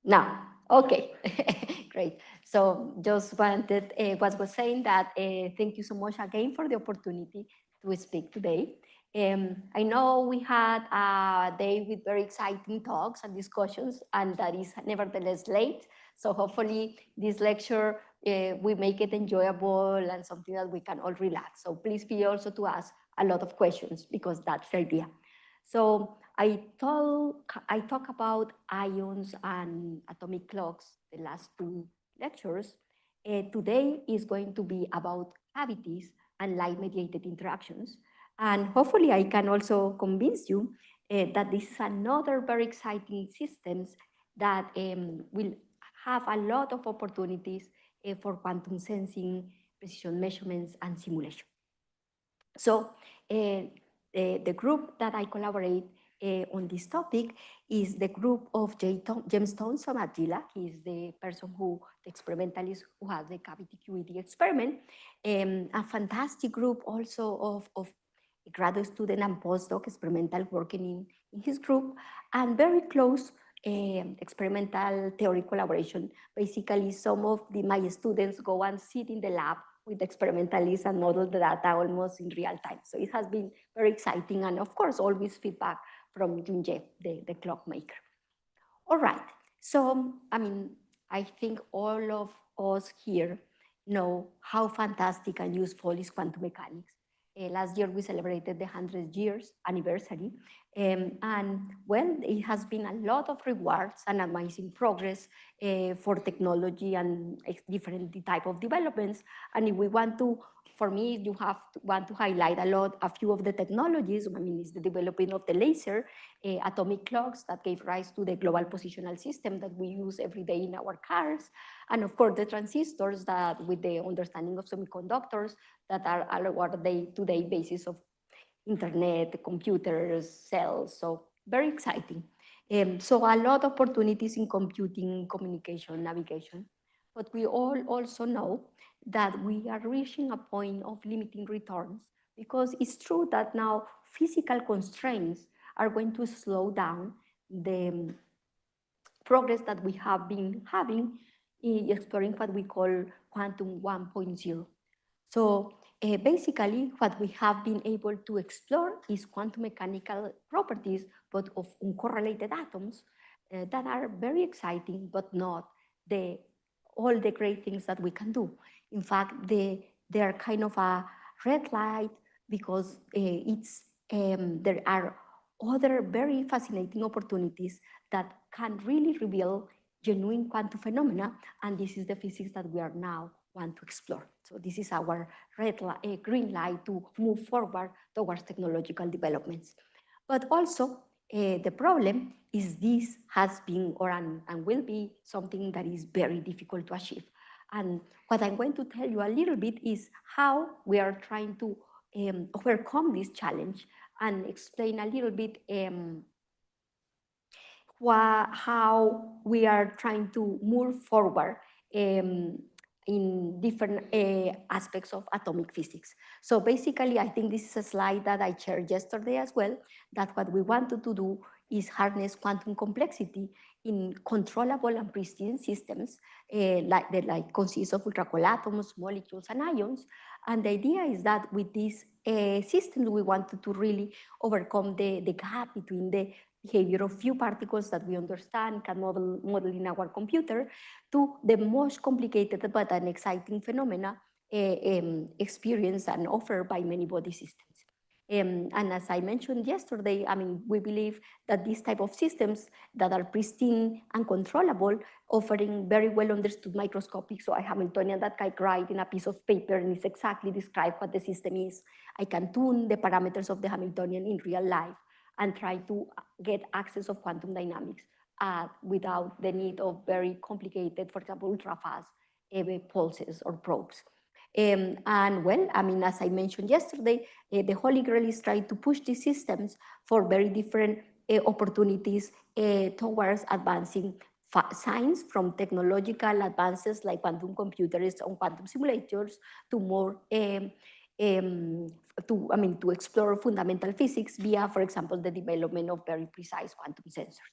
Now, okay, great. So just wanted, was saying that thank you so much again for the opportunity to speak today. I know we had a day with very exciting talks and discussions, and that is nevertheless late. So hopefully this lecture, we make it enjoyable and something that we can all relax. So please feel also to ask a lot of questions because that's the idea. So I talk about ions and atomic clocks the last two lectures. Today is going to be about cavities and light-mediated interactions. And hopefully I can also convince you that this is another very exciting systems that will have a lot of opportunities for quantum sensing, precision measurements, and simulation. So the group that I collaborate on this topic is the group of James Thompson at JILA. He is the person the experimentalist who has the cavity QED experiment. A fantastic group also of graduate student and postdoc experimental working in his group, and very close experimental theory collaboration. Basically, some of my students go and sit in the lab with experimentalists and model the data almost in real time. So it has been very exciting, and of course, always feedback from Junje, the clockmaker. All right, so I think all of us here know how fantastic and useful is quantum mechanics. Last year we celebrated the 100 years anniversary, and well, it has been a lot of rewards and amazing progress for technology and different type of developments. And if we want to, for me, you want to highlight a few of the technologies. It's the developing of the laser, atomic clocks that gave rise to the global positional system that we use every day in our cars. And of course, the transistors that with the understanding of semiconductors that are our day-to-day basis of internet, computers, cells. So very exciting. So a lot of opportunities in computing, communication, navigation. But we all also know that we are reaching a point of limiting returns because it's true that now physical constraints are going to slow down the progress that we have been having in exploring what we call quantum 1.0. So basically, what we have been able to explore is quantum mechanical properties, but of uncorrelated atoms that are very exciting, but not all the great things that we can do. In fact, they are kind of a red light because there are other very fascinating opportunities that can really reveal genuine quantum phenomena, and this is the physics that we are now want to explore. So this is our green light to move forward towards technological developments. But also, the problem is this has been and will be something that is very difficult to achieve. And what I'm going to tell you a little bit is how we are trying to overcome this challenge and explain a little bit how we are trying to move forward in different aspects of atomic physics. So basically, I think this is a slide that I shared yesterday as well, that what we wanted to do is harness quantum complexity in controllable and pristine systems that consist of ultracold atoms, molecules, and ions. And the idea is that with these systems, we wanted to really overcome the gap between the behavior of few particles that we understand, can model in our computer, to the most complicated but an exciting phenomena experienced and offered by many body systems. And as I mentioned yesterday, we believe that these type of systems that are pristine and controllable, offering very well understood microscopic, so a Hamiltonian that I write in a piece of paper and is exactly describe what the system is. I can tune the parameters of the Hamiltonian in real life and try to get access of quantum dynamics without the need of very complicated, for example, ultra-fast pulses or probes. And well, as I mentioned yesterday, the Holy Grail is trying to push these systems for very different opportunities towards advancing science, from technological advances like quantum computers and quantum simulators to more to explore fundamental physics via, for example, the development of very precise quantum sensors.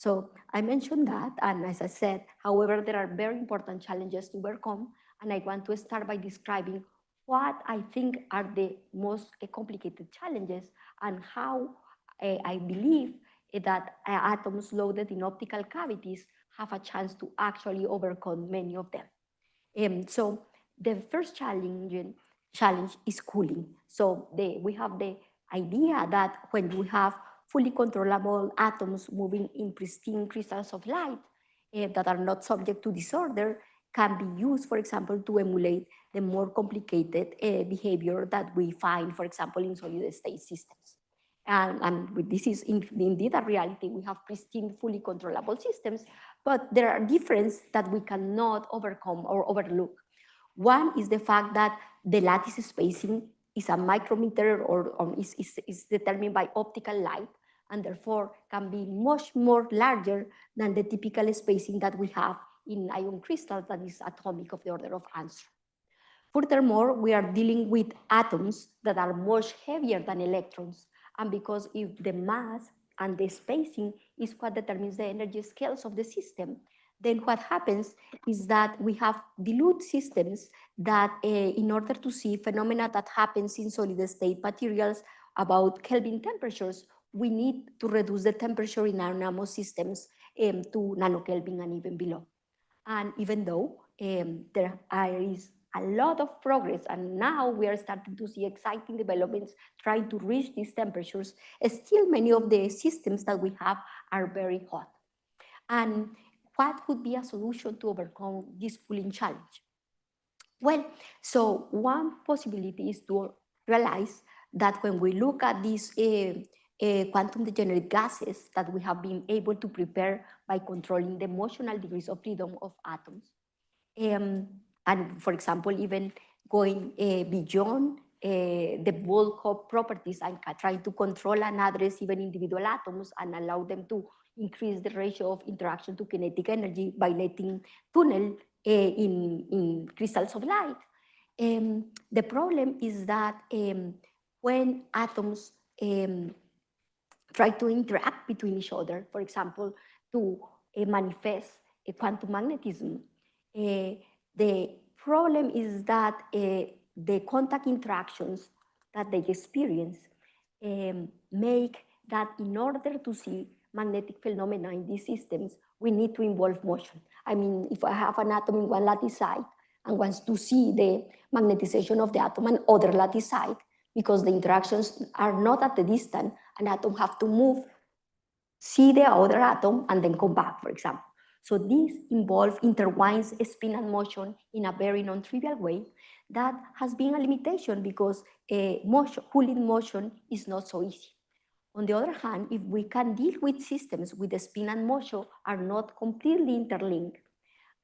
So I mentioned that, and as I said, however, there are very important challenges to overcome, and I want to start by describing what I think are the most complicated challenges and how I believe that atoms loaded in optical cavities have a chance to actually overcome many of them. So the first challenge is cooling. So we have the idea that when we have fully controllable atoms moving in pristine crystals of light that are not subject to disorder, can be used, for example, to emulate the more complicated behavior that we find, for example, in solid state systems. And this is indeed a reality. We have pristine, fully controllable systems, but there are differences that we cannot overcome or overlook. One is the fact that the lattice spacing is a micrometer or is determined by optical light, and therefore can be much more larger than the typical spacing that we have in ion crystals that is atomic of the order of angstrom. Furthermore, we are dealing with atoms that are much heavier than electrons. And because if the mass and the spacing is what determines the energy scales of the system, then what happens is that we have dilute systems that in order to see phenomena that happens in solid state materials about Kelvin temperatures, we need to reduce the temperature in our nanosystems to nanokelvin and even below. And even though there is a lot of progress, and now we are starting to see exciting developments trying to reach these temperatures, still many of the systems that we have are very hot. And what would be a solution to overcome this cooling challenge? Well, so one possibility is to realize that when we look at these quantum degenerate gases that we have been able to prepare by controlling the motional degrees of freedom of atoms, and for example, even going beyond the bulk of properties and trying to control and address even individual atoms and allow them to increase the ratio of interaction to kinetic energy by letting tunnel in crystals of light. The problem is that when atoms try to interact between each other, for example, to manifest a quantum magnetism, the problem is that the contact interactions that they experience make that in order to see magnetic phenomena in these systems, we need to involve motion. I mean, if I have an atom in one lattice site and wants to see the magnetization of the atom on other lattice site, because the interactions are not at the distance, an atom have to move, see the other atom, and then come back, for example. So this involves intertwines spin and motion in a very non-trivial way that has been a limitation because cooling motion is not so easy. On the other hand, if we can deal with systems with the spin and motion are not completely interlinked,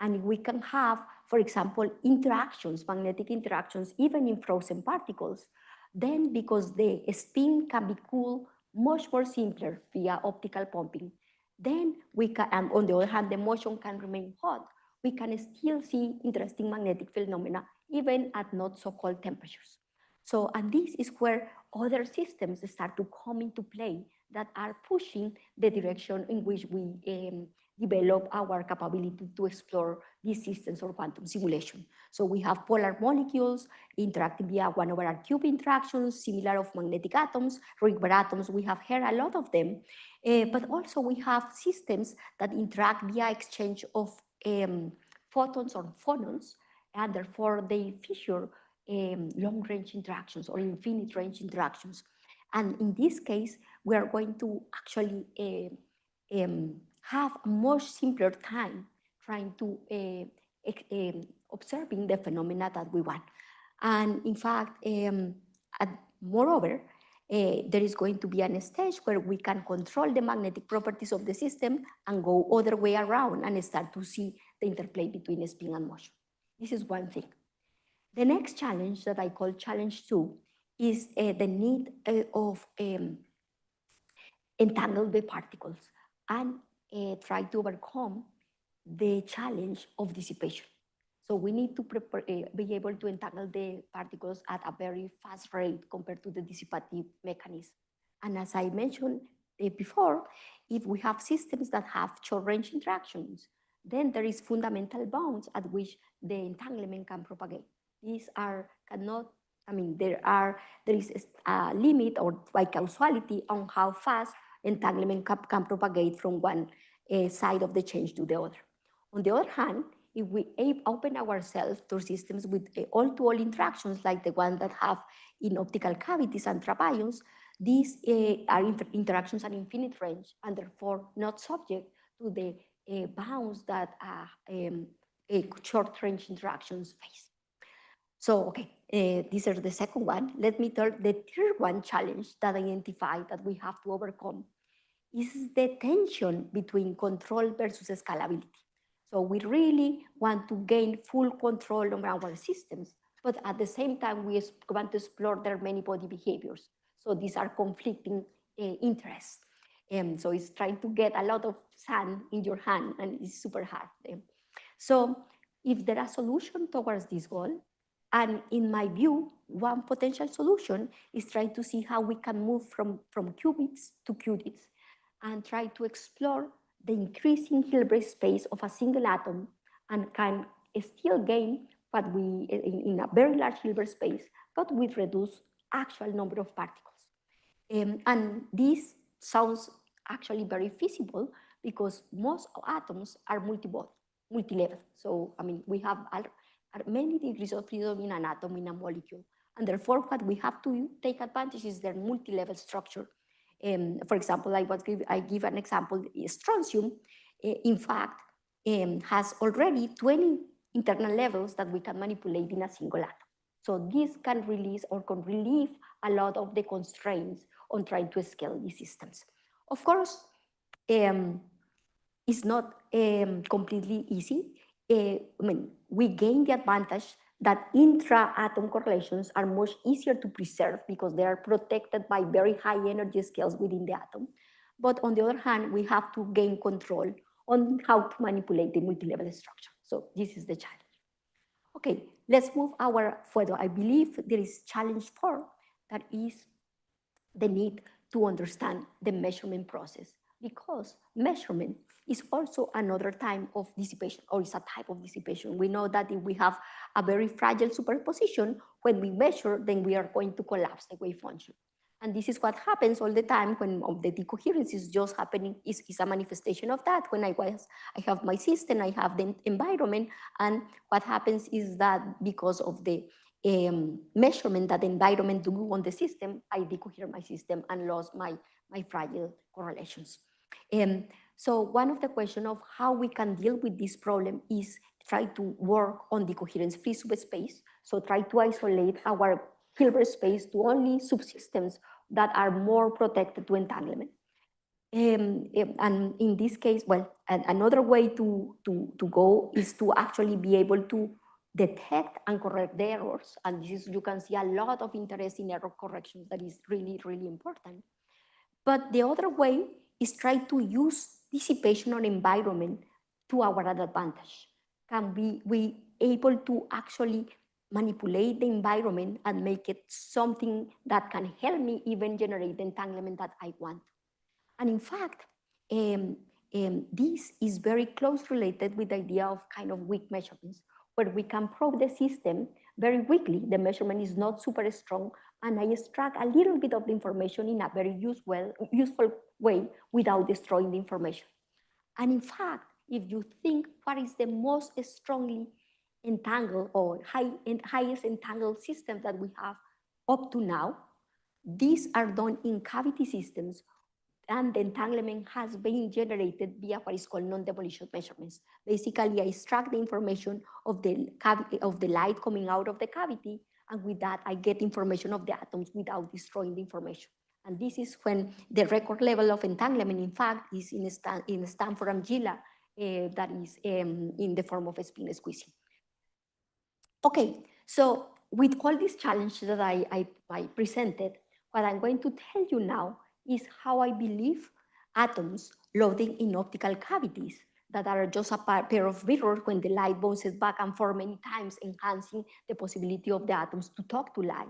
and we can have, for example, interactions, magnetic interactions, even in frozen particles, then because the spin can be cooled much more simpler via optical pumping, then we can, and on the other hand, the motion can remain hot. We can still see interesting magnetic phenomena even at not so cold temperatures. So, and this is where other systems start to come into play that are pushing the direction in which we develop our capability to explore these systems or quantum simulation. So we have polar molecules interacting via 1/r³ interactions, similar of magnetic atoms, Rydberg atoms, we have here a lot of them, but also we have systems that interact via exchange of photons or phonons, and therefore they feature long-range interactions or infinite-range interactions. And in this case, we are going to actually have a much simpler time trying to observing the phenomena that we want. And in fact, moreover, there is going to be a stage where we can control the magnetic properties of the system and go other way around and start to see the interplay between spin and motion. This is one thing. The next challenge that I call challenge 2 is the need of entangle the particles and try to overcome the challenge of dissipation. So we need to be able to entangle the particles at a very fast rate compared to the dissipative mechanism. And as I mentioned before, if we have systems that have short-range interactions, then there is fundamental bounds at which the entanglement can propagate. These are cannot, I mean, there is a limit or by causality on how fast entanglement can propagate from one side of the change to the other. On the other hand, if we open ourselves to systems with all-to-all interactions like the one that have in optical cavities and trapions, these interactions are infinite range and therefore not subject to the bounds that short-range interactions face. So, okay, this is the second one. Let me tell the third one challenge that I identified that we have to overcome is the tension between control versus scalability. So we really want to gain full control over our systems, but at the same time, we want to explore their many body behaviors. So these are conflicting interests. So it's trying to get a lot of sand in your hand, and it's super hard. So if there are solutions towards this goal, and in my view, one potential solution is try to see how we can move from qubits to qubits and try to explore the increasing Hilbert space of a single atom and can still gain what we in a very large Hilbert space, but with reduced actual number of particles. And this sounds actually very feasible because most atoms are multi-level. So, I mean, we have many degrees of freedom in an atom, in a molecule. And therefore, what we have to take advantage is their multi-level structure. For example, I give an example, strontium, in fact, has already 20 internal levels that we can manipulate in a single atom. So this can release or can relieve a lot of the constraints on trying to scale these systems. Of course, it's not completely easy. I mean, we gain the advantage that intra-atom correlations are much easier to preserve because they are protected by very high energy scales within the atom. But on the other hand, we have to gain control on how to manipulate the multi-level structure. So this is the challenge. Okay, let's move further. I believe there is challenge 4, that is the need to understand the measurement process, because measurement is also another type of dissipation, or is a type of dissipation. We know that if we have a very fragile superposition, when we measure, then we are going to collapse the wave function. And this is what happens all the time when the decoherence is just happening, is a manifestation of that. When I have my system, I have the environment, and what happens is that because of the measurement that the environment do on the system, I decohere my system and lost my fragile correlations. So one of the questions of how we can deal with this problem is try to work on the coherence-free subspace. So try to isolate our Hilbert space to only subsystems that are more protected to entanglement. And in this case, well, another way to go is to actually be able to detect and correct the errors. And this is, you can see a lot of interest in error corrections that is really, really important. But the other way is try to use dissipation on environment to our advantage. Can we able to actually manipulate the environment and make it something that can help me even generate the entanglement that I want? And in fact, this is very close related with the idea of kind of weak measurements, where we can probe the system very weakly. The measurement is not super strong, and I extract a little bit of the information in a very useful way without destroying the information. And in fact, if you think what is the most strongly entangled or highest entangled system that we have up to now, these are done in cavity systems, and the entanglement has been generated via what is called non-demolition measurements. Basically, I extract the information of the light coming out of the cavity, and with that, I get information of the atoms without destroying the information. And this is when the record level of entanglement, in fact, is in Stanford and JILA, that is in the form of spin squeezing. Okay, so with all these challenges that I presented, what I'm going to tell you now is how I believe atoms loading in optical cavities that are just a pair of mirrors when the light bounces back and forth many times, enhancing the possibility of the atoms to talk to light,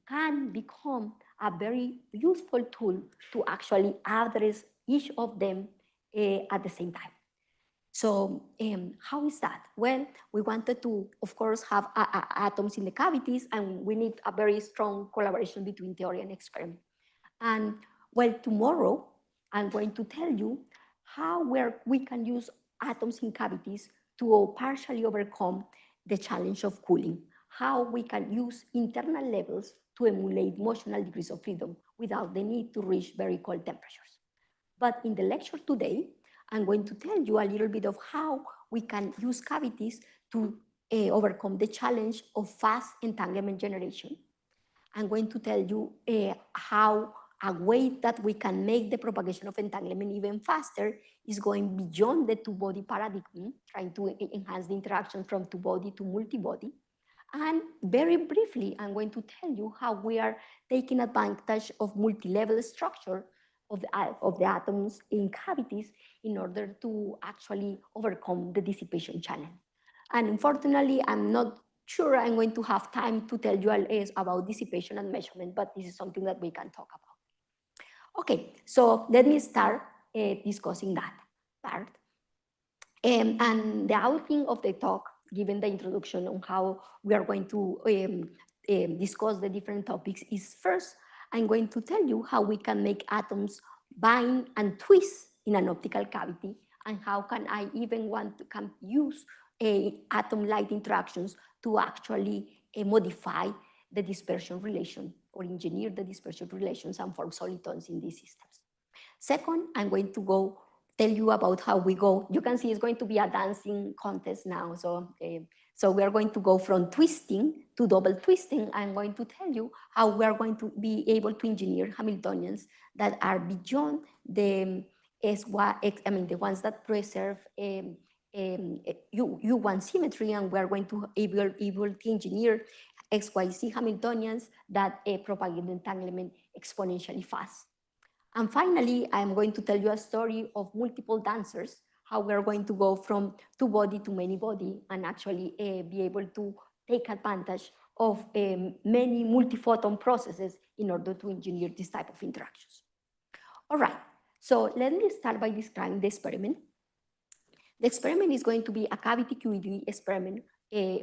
can become a very useful tool to actually address each of them at the same time. So how is that? Well, we wanted to, of course, have atoms in the cavities, and we need a very strong collaboration between theory and experiment. And well, tomorrow, I'm going to tell you how we can use atoms in cavities to partially overcome the challenge of cooling, how we can use internal levels to emulate motional degrees of freedom without the need to reach very cold temperatures. But in the lecture today, I'm going to tell you a little bit of how we can use cavities to overcome the challenge of fast entanglement generation. I'm going to tell you how a way that we can make the propagation of entanglement even faster is going beyond the two-body paradigm, trying to enhance the interaction from two-body to multi-body. And very briefly, I'm going to tell you how we are taking advantage of multi-level structure of the atoms in cavities in order to actually overcome the dissipation challenge. And unfortunately, I'm not sure I'm going to have time to tell you about dissipation and measurement, but this is something that we can talk about. Okay, so let me start discussing that part. And the outing of the talk, given the introduction on how we are going to discuss the different topics, is first, I'm going to tell you how we can make atoms bind and twist in an optical cavity, and how can I even can use atom-light interactions to actually modify the dispersion relation or engineer the dispersion relations and form solitons in these systems. Second, I'm going to tell you about how we go. You can see it's going to be a dancing contest now. So we are going to go from twisting to double twisting. I'm going to tell you how we are going to be able to engineer Hamiltonians that are beyond the the ones that preserve U1 symmetry, and we are going to able to engineer XYZ Hamiltonians that propagate entanglement exponentially fast. And finally, I'm going to tell you a story of multiple dancers, how we're going to go from two-body to many-body and actually be able to take advantage of many multi-photon processes in order to engineer this type of interactions. All right, so let me start by describing the experiment. The experiment is going to be a cavity QED experiment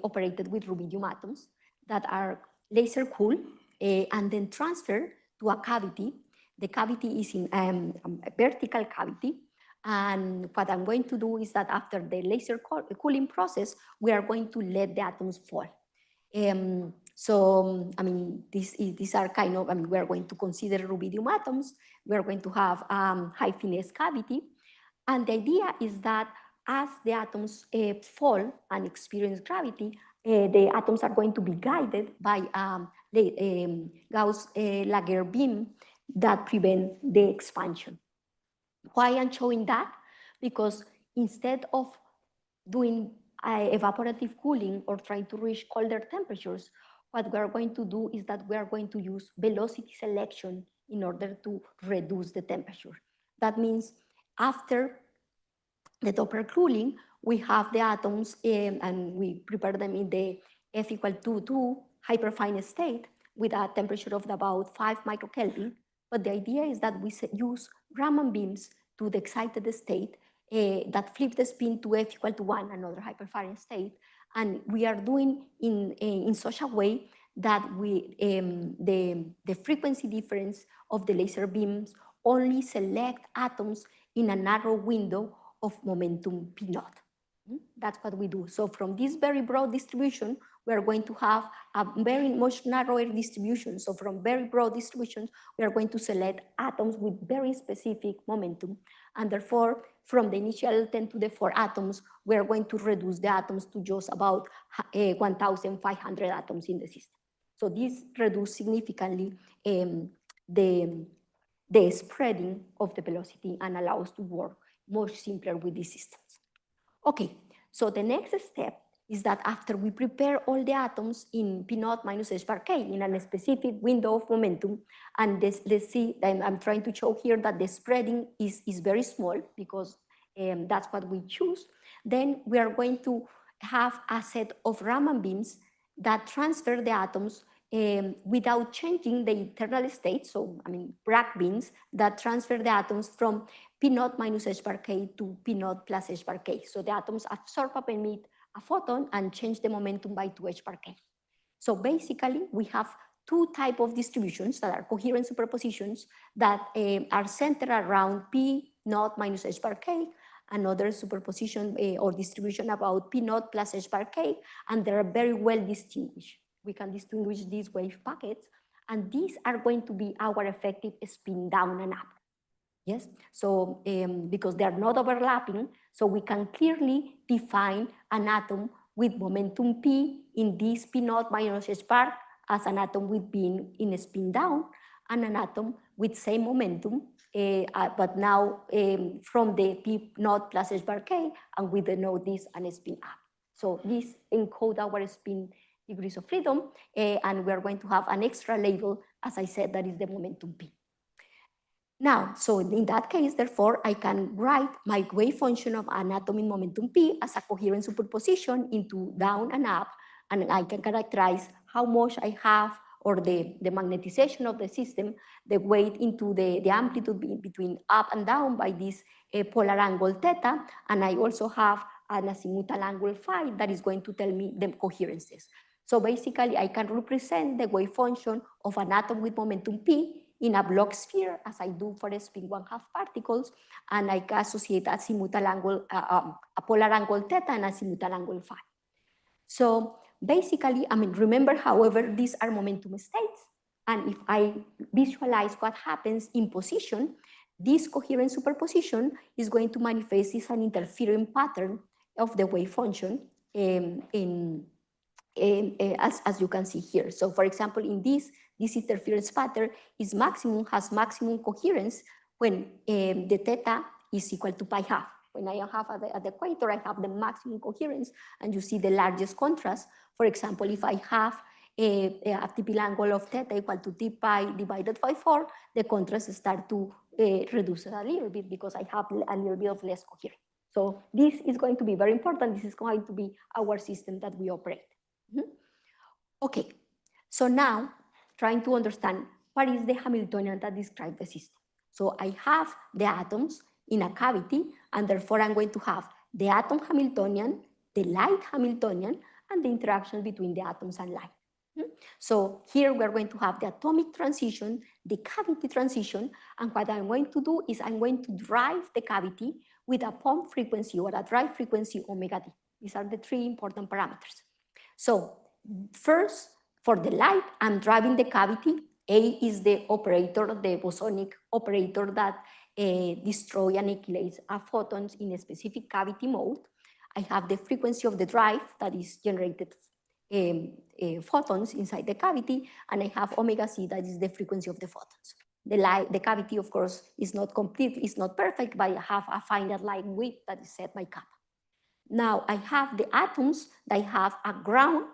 operated with rubidium atoms that are laser cooled and then transferred to a cavity. The cavity is in a vertical cavity. And what I'm going to do is that after the laser cooling process, we are going to let the atoms fall. These are kind of, we are going to consider rubidium atoms. We are going to have high finesse cavity. And the idea is that as the atoms fall and experience gravity, the atoms are going to be guided by the Gauss-Laguerre beam that prevent the expansion. Why I'm showing that? Because instead of doing evaporative cooling or trying to reach colder temperatures, what we are going to do is that we are going to use velocity selection in order to reduce the temperature. That means after the Doppler cooling, we have the atoms and we prepare them in the F equal to 2 hyperfine state with a temperature of about 5 microkelvin. But the idea is that we use Raman beams to the excited state that flip the spin to F equal to 1, another hyperfine state. And we are doing in such a way that the frequency difference of the laser beams only select atoms in a narrow window of momentum P naught. That's what we do. So from this very broad distribution, we are going to have a very much narrower distribution. So from very broad distributions, we are going to select atoms with very specific momentum. And therefore, from the initial 10 to the 4 atoms, we are going to reduce the atoms to just about 1,500 atoms in the system. So this reduces significantly the spreading of the velocity and allows to work much simpler with these systems. Okay, so the next step is that after we prepare all the atoms in P naught minus h bar k in a specific window of momentum, and let's see, I'm trying to show here that the spreading is very small because that's what we choose, then we are going to have a set of Raman beams that transfer the atoms without changing the internal state. So, I mean, Bragg bins that transfer the atoms from P naught minus h bar k to P naught plus h bar k. So the atoms absorb and emit a photon and change the momentum by 2h bar k. So basically, we have two types of distributions that are coherent superpositions that are centered around P naught minus h bar k, another superposition or distribution about P naught plus h bar k, and they are very well distinguished. We can distinguish these wave packets, and these are going to be our effective spin down and up. Yes, so because they are not overlapping, so we can clearly define an atom with momentum P in this P naught minus h bar as an atom with being in a spin down, and an atom with same momentum, but now from the P naught plus h bar k, and we denote this and spin up. So this encode our spin degrees of freedom, and we are going to have an extra label, as I said, that is the momentum P. Now, so in that case, therefore, I can write my wave function of an atom in momentum P as a coherent superposition into down and up, and I can characterize how much I have, or the magnetization of the system, the weight into the amplitude between up and down by this polar angle theta, and I also have an azimuthal angle phi that is going to tell me the coherences. So basically, I can represent the wave function of an atom with momentum P in a Bloch sphere, as I do for spin 1/2 particles, and I can associate azimuthal angle, a polar angle theta and azimuthal angle phi. So basically, I mean, remember, however, these are momentum states, and if I visualize what happens in position, this coherent superposition is going to manifest as an interfering pattern of the wave function as you can see here. So for example, in this interference pattern has maximum coherence when the theta is equal to pi half. When I have at the equator, I have the maximum coherence, and you see the largest contrast. For example, if I have a typical angle of theta equal to t pi divided by 4, the contrast starts to reduce a little bit because I have a little bit of less coherence. So this is going to be very important. This is going to be our system that we operate. Okay, so now trying to understand what is the Hamiltonian that describes the system. So I have the atoms in a cavity, and therefore I'm going to have the atom Hamiltonian, the light Hamiltonian, and the interaction between the atoms and light. So here we're going to have the atomic transition, the cavity transition, and what I'm going to do is I'm going to drive the cavity with a pump frequency or a drive frequency omega d. These are the three important parameters. So first, for the light, I'm driving the cavity. A is the operator, the bosonic operator that destroys and annihilates photons in a specific cavity mode. I have the frequency of the drive that is generated photons inside the cavity, and I have omega c, that is the frequency of the photons. The cavity, of course, is not complete, is not perfect, but I have a finite light width that is set by kappa. Now I have the atoms that have a ground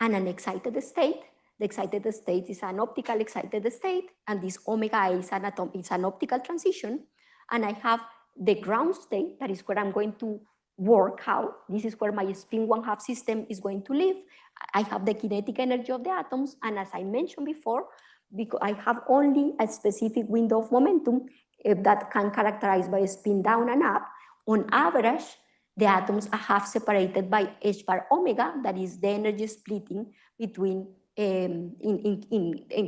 and an excited state. The excited state is an optical excited state, and this omega is an optical transition. And I have the ground state, that is where I'm going to work out. This is where my spin 1/2 system is going to live. I have the kinetic energy of the atoms, and as I mentioned before, because I have only a specific window of momentum that can characterize by spin down and up. On average, the atoms are half separated by h bar omega, that is the energy splitting between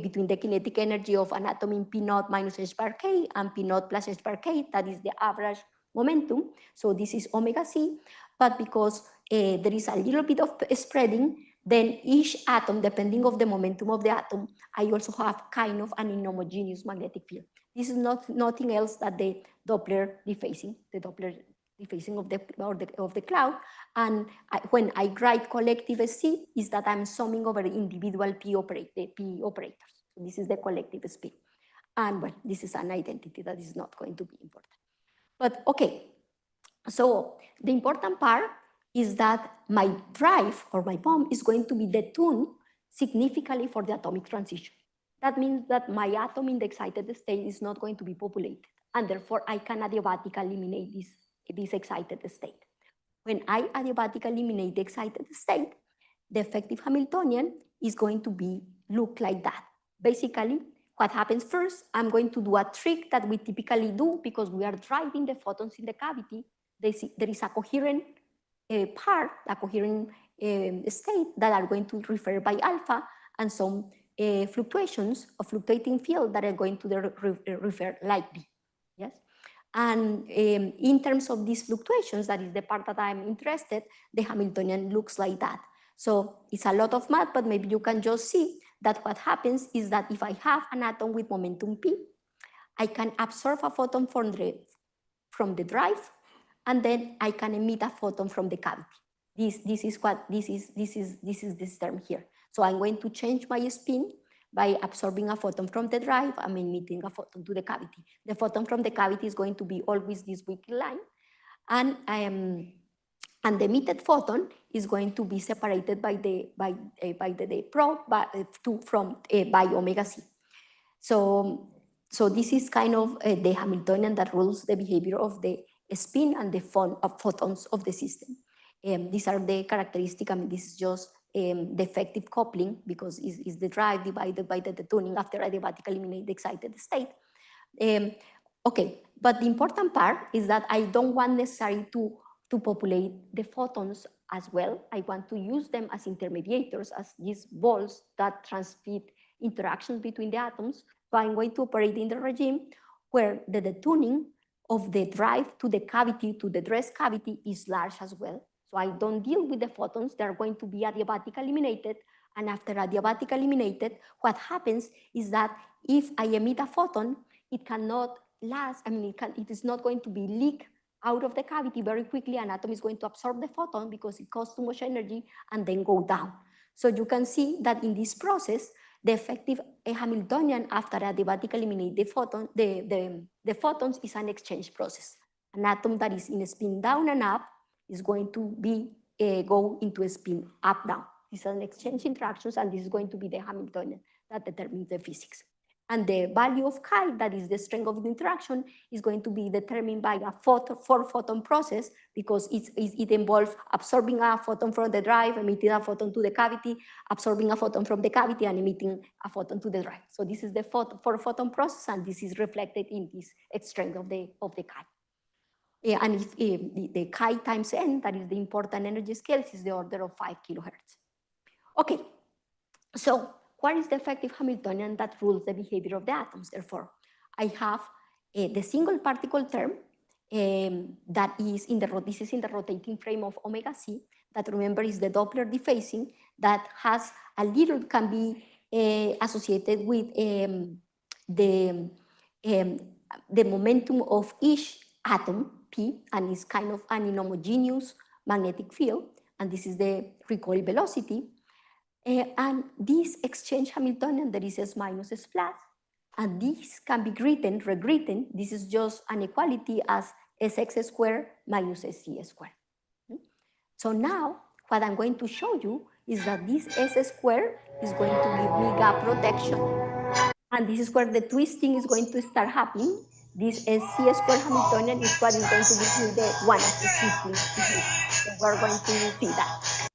between the kinetic energy of an atom in P naught minus h bar k and P naught plus h bar k, that is the average momentum. So this is omega c, but because there is a little bit of spreading, then each atom, depending on the momentum of the atom, I also have kind of an inhomogeneous magnetic field. This is nothing else than the Doppler defacing, of the cloud. And when I write collective C, is that I'm summing over individual P operators. So this is the collective spin. And well, this is an identity that is not going to be important. But okay, so the important part is that my drive or my pump is going to be detuned significantly for the atomic transition. That means that my atom in the excited state is not going to be populated, and therefore I can adiabatically eliminate this excited state. When I adiabatically eliminate the excited state, the effective Hamiltonian is going to be look like that. Basically, what happens first, I'm going to do a trick that we typically do because we are driving the photons in the cavity. There is a coherent part, a coherent state that are going to refer by alpha, and some fluctuations of fluctuating field that are going to refer like B. Yes. And in terms of these fluctuations, that is the part that I'm interested, the Hamiltonian looks like that. So it's a lot of math, but maybe you can just see that what happens is that if I have an atom with momentum P, I can absorb a photon from the drive, and then I can emit a photon from the cavity. This is this term here. So I'm going to change my spin by absorbing a photon from the drive and emitting a photon to the cavity. The photon from the cavity is going to be always this weak line, and the emitted photon is going to be separated by the probe by omega c. So this is kind of the Hamiltonian that rules the behavior of the spin and the photons of the system. These are the characteristics. I mean, this is just the effective coupling because it's the drive divided by the tuning after I adiabatically eliminate the excited state. Okay, but the important part is that I don't want necessarily to populate the photons as well. I want to use them as intermediators, as these balls that transmit interactions between the atoms. So I'm going to operate in the regime where the detuning of the drive to the cavity, to the dress cavity, is large as well. So I don't deal with the photons. They're going to be adiabatically eliminated. And after adiabatically eliminated, what happens is that if I emit a photon, it cannot last. I mean, it is not going to be leaked out of the cavity very quickly. An atom is going to absorb the photon because it costs too much energy and then go down. So you can see that in this process, the effective Hamiltonian after adiabatically eliminate the photon, the photons is an exchange process. An atom that is in a spin down and up is going to be go into a spin up down. These are an exchange interactions, and this is going to be the Hamiltonian that determines the physics. And the value of chi, that is the strength of the interaction, is going to be determined by a four-photon process because it involves absorbing a photon from the drive, emitting a photon to the cavity, absorbing a photon from the cavity, and emitting a photon to the drive. So this is the four-photon process, and this is reflected in this strength of the chi. And if the chi times n, that is the important energy scale, is the order of 5 kilohertz. Okay, so what is the effective Hamiltonian that rules the behavior of the atoms? Therefore, I have the single particle term that is in this is in the rotating frame of omega c, that remember is the Doppler dephasing, that has a little, can be associated with the momentum of each atom, P, and is kind of an inhomogeneous magnetic field, and this is the recoil velocity. And this exchange Hamiltonian, there is S minus S plus, and this can be rewritten. This is just an equality as Sx squared minus Sc squared. So now, what I'm going to show you is that this S squared is going to give me gap protection, and this is where the twisting is going to start happening. This Sc squared Hamiltonian is what is going to give me the one-axis twisting. So we're going to see that.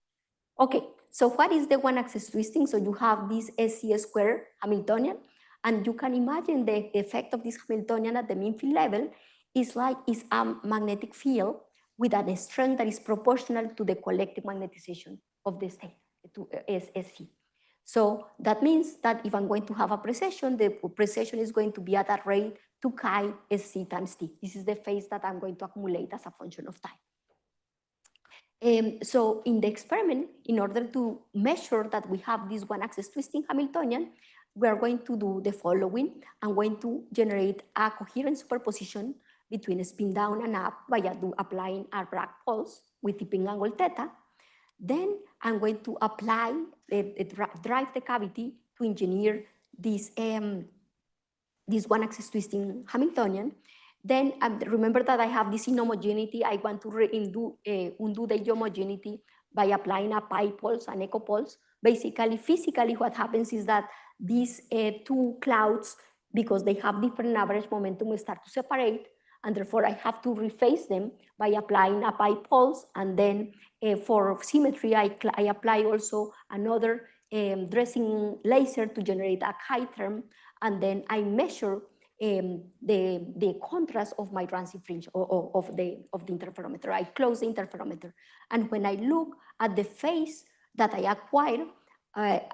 Okay, so what is the one-axis twisting? So you have this Sc squared Hamiltonian, and you can imagine the effect of this Hamiltonian at the mean field level is a magnetic field with a strength that is proportional to the collective magnetization of the state, to Sc. So that means that if I'm going to have a precession, the precession is going to be at a rate 2 chi Sc times t. This is the phase that I'm going to accumulate as a function of time. So in the experiment, in order to measure that we have this one-axis twisting Hamiltonian, we are going to do the following. I'm going to generate a coherent superposition between a spin down and up by applying a Bragg pulse with tipping angle theta. Then I'm going to apply, drive the cavity to engineer this, this one-axis twisting Hamiltonian. Then remember that I have this inhomogeneity. I want to undo the homogeneity by applying a pi pulse, an echo pulse. Basically, physically, what happens is that these two clouds, because they have different average momentum, start to separate, and therefore I have to rephase them by applying a pi pulse. And then for symmetry, I apply also another dressing laser to generate a chi term, and then I measure the contrast of my transient fringe or of the interferometer. I close the interferometer, and when I look at the phase that I acquire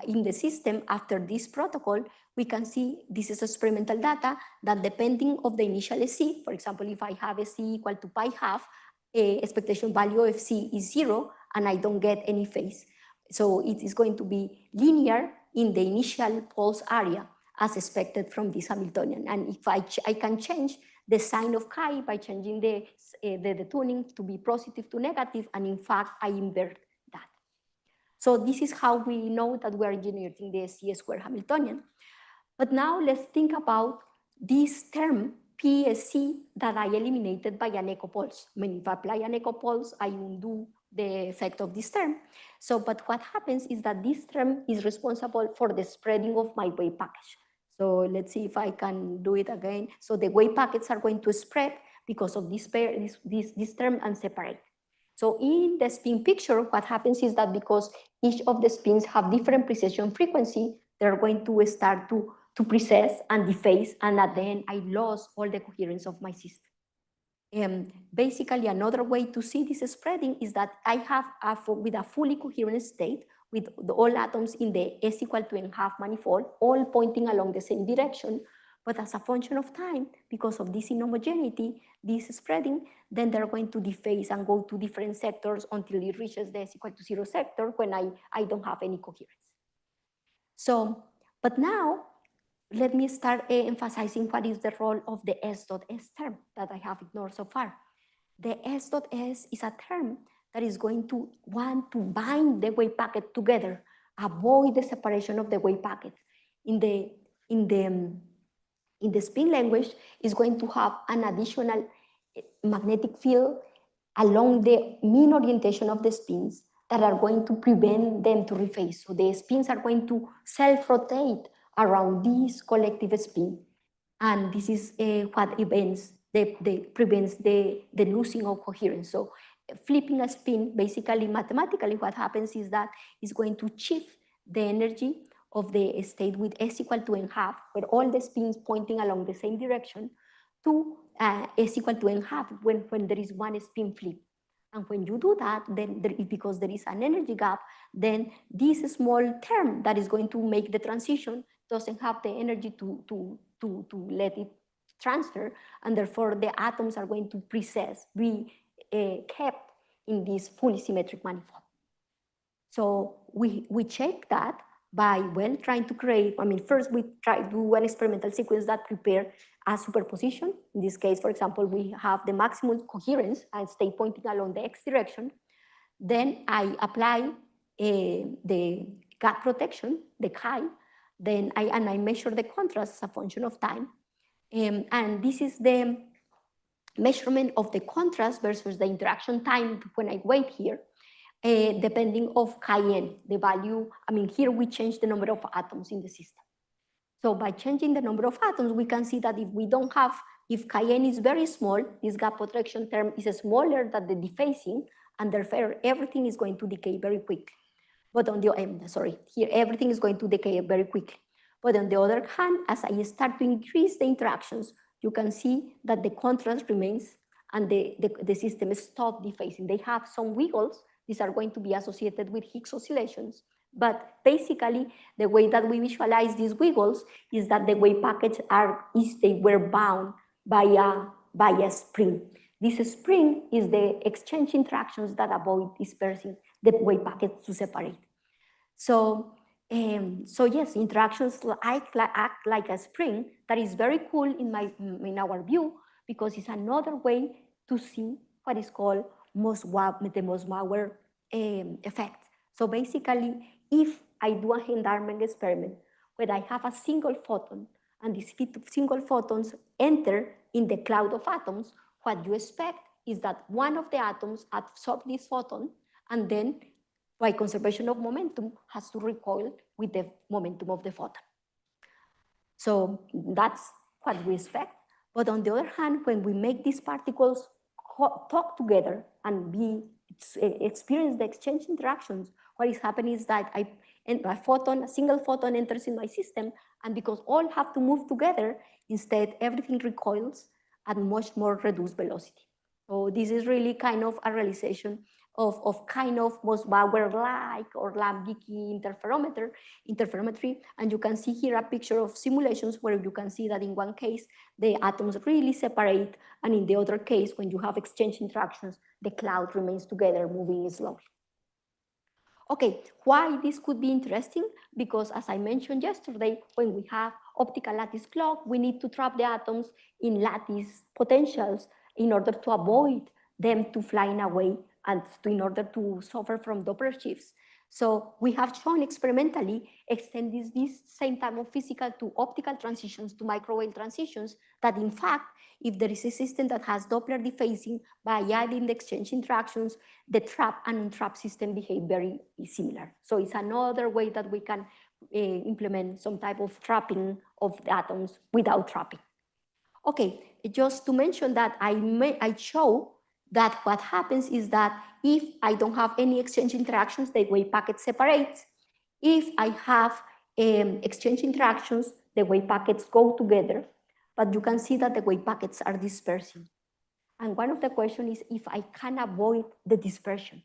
in the system after this protocol, we can see this is experimental data that depending of the initial SC, for example, if I have SC equal to pi half, expectation value of C is 0, and I don't get any phase. So it is going to be linear in the initial pulse area as expected from this Hamiltonian. And if I can change the sign of chi by changing the tuning to be positive to negative, and in fact, I invert that. So this is how we know that we're engineering the C square Hamiltonian. But now let's think about this term PSC that I eliminated by an echo pulse. I mean, if I apply an echo pulse, I undo the effect of this term. So, but what happens is that this term is responsible for the spreading of my wave package. So let's see if I can do it again. So the wave packets are going to spread because of this term and separate. So in the spin picture, what happens is that because each of the spins have different precession frequency, they're going to start to precess and dephase, and at the end, I lost all the coherence of my system. Basically, another way to see this spreading is that I have with a fully coherent state with all atoms in the S equal to n half manifold, all pointing along the same direction. But as a function of time, because of this inhomogeneity, this spreading, then they're going to dephase and go to different sectors until it reaches the S equal to 0 sector when I don't have any coherence. So, but now, let me start emphasizing what is the role of the S dot S term that I have ignored so far. The S dot S is a term that is going to want to bind the wave packet together, avoid the separation of the wave packet. In the spin language, is going to have an additional magnetic field along the mean orientation of the spins that are going to prevent them to rephase. So the spins are going to self-rotate around this collective spin. And this is what prevents the losing of coherence. So flipping a spin, basically mathematically what happens is that it's going to shift the energy of the state with S equal to n half, where all the spins pointing along the same direction, to S equal to n half when there is one spin flip. And when you do that, then because there is an energy gap, then this small term that is going to make the transition doesn't have the energy to let it transfer, and therefore the atoms are going to be kept in this fully symmetric manifold. So we check that by, well, trying to create, first we try to do one experimental sequence that prepare a superposition. In this case, for example, we have the maximum coherence and state pointing along the X direction. Then I apply the gap protection, the chi, then I measure the contrast as a function of time. And this is the measurement of the contrast versus the interaction time when I wait here, depending of chi n, the value. Here we change the number of atoms in the system. So by changing the number of atoms, we can see that if chi n is very small, this gap protection term is smaller than the dephasing, and therefore everything is going to decay very quickly. But on the here everything is going to decay very quickly. But on the other hand, as I start to increase the interactions, you can see that the contrast remains and the system stops dephasing. They have some wiggles. These are going to be associated with Higgs oscillations. But basically, the way that we visualize these wiggles is that the wave packets they were bound by a spring. This spring is the exchange interactions that avoid dispersing the wave packets to separate. So yes, interactions act like a spring that is very cool in our view, because it's another way to see what is called the Mossbauer effect. So basically, if I do a endowment experiment where I have a single photon and these single photons enter in the cloud of atoms, what you expect is that one of the atoms absorbs this photon and then, by conservation of momentum, has to recoil with the momentum of the photon. So that's what we expect. But on the other hand, when we make these particles talk together and experience the exchange interactions, what is happening is that and a single photon enters in my system, and because all have to move together, instead everything recoils at much more reduced velocity. So this is really kind of a realization of kind of most Bauer-like or lamb-geeky interferometry. And you can see here a picture of simulations where you can see that in one case, the atoms really separate, and in the other case, when you have exchange interactions, the cloud remains together, moving slowly. Okay, why this could be interesting? Because as I mentioned yesterday, when we have optical lattice clock, we need to trap the atoms in lattice potentials in order to avoid them to flying away and in order to suffer from Doppler shifts. So we have shown experimentally extending this same type of physical to optical transitions, to microwave transitions, that in fact, if there is a system that has Doppler dephasing, by adding the exchange interactions, the trap and untrap system behave very similar. So it's another way that we can implement some type of trapping of the atoms without trapping. Okay, just to mention that I show that what happens is that if I don't have any exchange interactions, the wave packet separates. If I have exchange interactions, the wave packets go together, but you can see that the wave packets are dispersing. And one of the questions is if I can avoid the dispersion.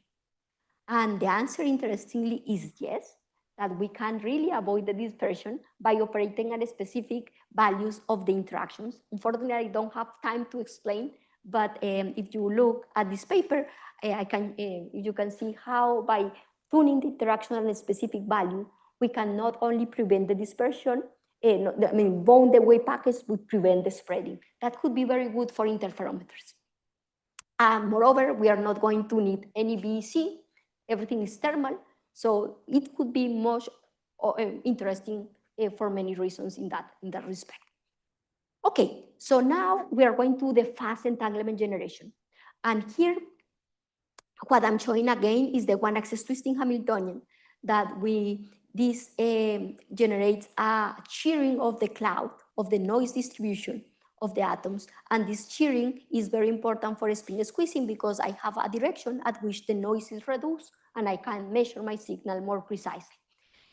And the answer, interestingly, is yes, that we can really avoid the dispersion by operating at specific values of the interactions. Unfortunately, I don't have time to explain, but if you look at this paper, you can see how by tuning the interaction at a specific value, we can not only prevent the dispersion, bound the wave packets would prevent the spreading. That could be very good for interferometers. And moreover, we are not going to need any BEC. Everything is thermal. So it could be much interesting for many reasons in that respect. Okay, so now we are going to the fast entanglement generation. And here, what I'm showing again is the one-axis twisting Hamiltonian that this generates a shearing of the cloud, of the noise distribution of the atoms. And this shearing is very important for spin squeezing because I have a direction at which the noise is reduced and I can measure my signal more precisely.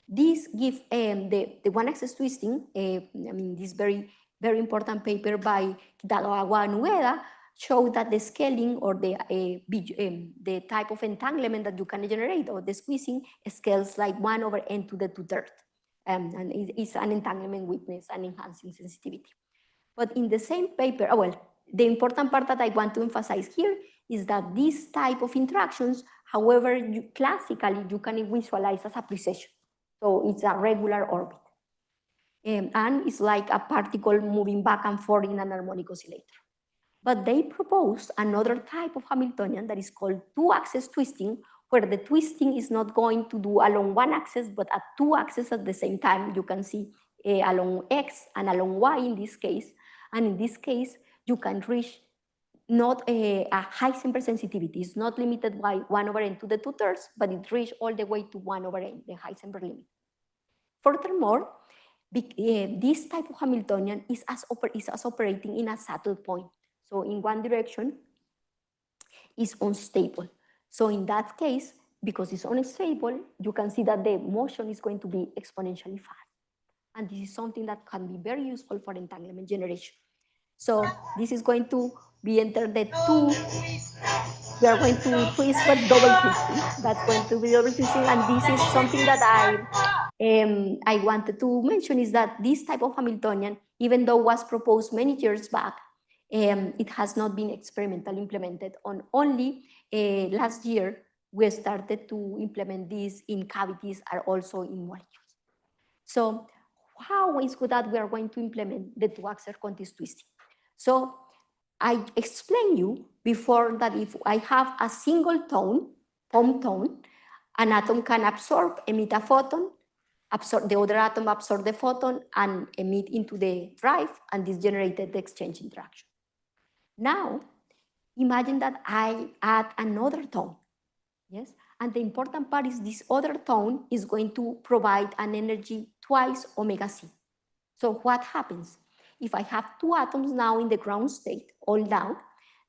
This gives the one-axis twisting, this very important paper by Kitagawa and Ueda showed that the scaling or the type of entanglement that you can generate or the squeezing scales like 1/n to the 2/3. And it's an entanglement weakness and enhancing sensitivity. But in the same paper, the important part that I want to emphasize here is that this type of interactions, however, classically, you can visualize as a precession. So it's a regular orbit. And it's like a particle moving back and forth in an harmonic oscillator. But they proposed another type of Hamiltonian that is called two-axis twisting, where the twisting is not going to do along one axis, but at two axes at the same time. You can see along X and along Y in this case. And in this case, you can reach not a Heisenberg sensitivity. It's not limited by 1/n to the 2/3, but it reaches all the way to 1/n, the Heisenberg limit. Furthermore, this type of Hamiltonian is as operating in a saddle point. So in one direction, it's unstable. So in that case, because it's unstable, you can see that the motion is going to be exponentially fast. And this is something that can be very useful for entanglement generation. So this is going to be entered the two. We are going to twist, but double twisting. That's going to be double twisting. And this is something that I wanted to mention is that this type of Hamiltonian, even though was proposed many years back, it has not been experimentally implemented. On only last year, we started to implement this in cavities and also in molecules. So how is it that we are going to implement the two-axis quantity twisting? So I explained you before that if I have a single tone, an atom can absorb, emit a photon, the other atom absorb the photon and emit into the drive, and this generated the exchange interaction. Now, imagine that I add another tone, yes? And the important part is this other tone is going to provide an energy twice omega c. So what happens? If I have two atoms now in the ground state, all down,